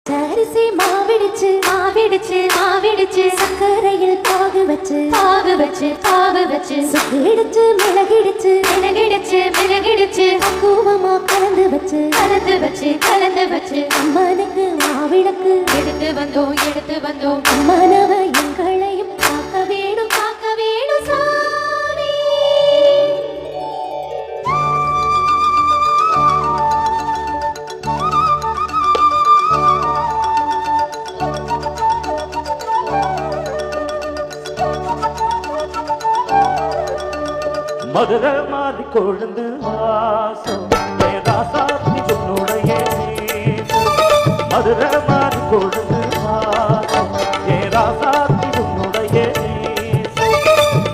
சரிசி மாவிடுச்சு மாவிடுச்சு மாவிடுச்சு சக்கரையில் பாகு வச்சு சுக்கிடுச்சு மிளகிடுச்சு மிளகிடுச்சு பக்குவமா கலந்து வச்சு அம்மனுக்கு மாவிளக்கு எடுத்து வந்தோம் அம்மனவ எங்களையும் காக்க வேணும் சாமி. மதுரை மாறி கொழுந்து வாசம் ராசாத்தி உன்னுடைய மதுரை மாறி கொழுந்து வாசம் ராசாத்தி உன்னுடைய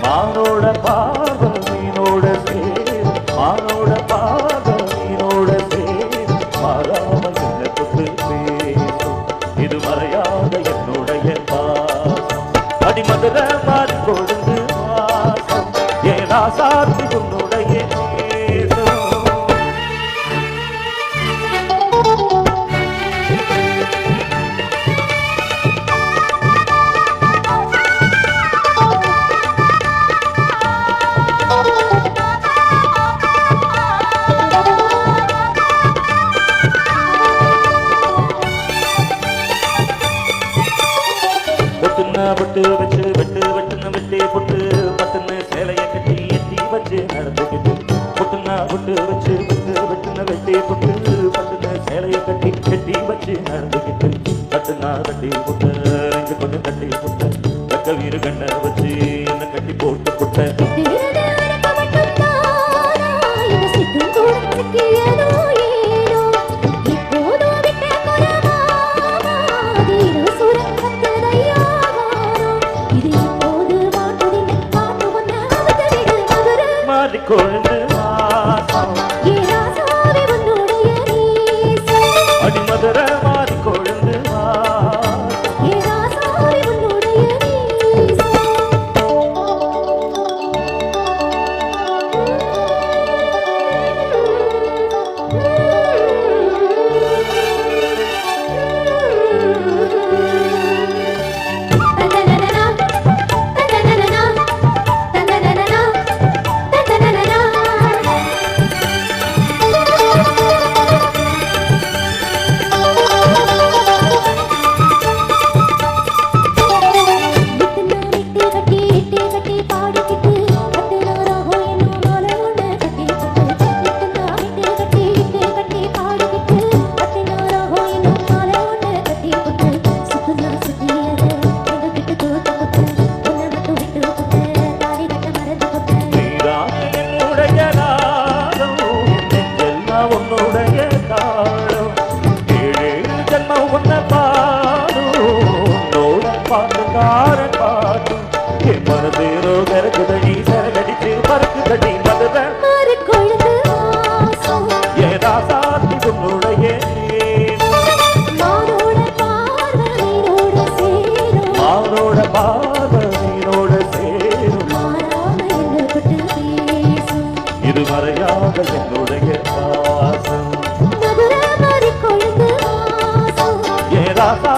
மானோட பாதம் மீனோட சேர் மானோட பாதம் மீனோட சேர் மாறாம என்ன தொட்டு பேசும் இது மறையாத என்னுடைய பாசம் அடி மதுரை மாறி கொழுந்து ராசாத்தி உன்னுடைய விட்டு வச்சு வெட்டுன்னு வெட்டி புட்டு பத்துன்னு சேலைய கட்டி எட்டி வச்சு நடந்துக்கிட்டு புட்டுன்னா விட்டு வச்சு வெட்டுன்னு வெட்டி புட்டு பத்துன்னு சேலைய கட்டி எட்டி வச்சு நடந்துக்கிட்டு கட்டுனா கட்டி புட்டு ரெண்டு கொண்டு கட்டி புட்டு வெக்க வீரு கண்ண வச்சு என்ன கட்டி போட்டு புட்ட கொழுந்து வாசம் அடி மதுரை மாறி கொழுந்து இது மறையாத என்னுடைய பாசம் மதுரை மாறி கொழுந்து வாசம் ராசா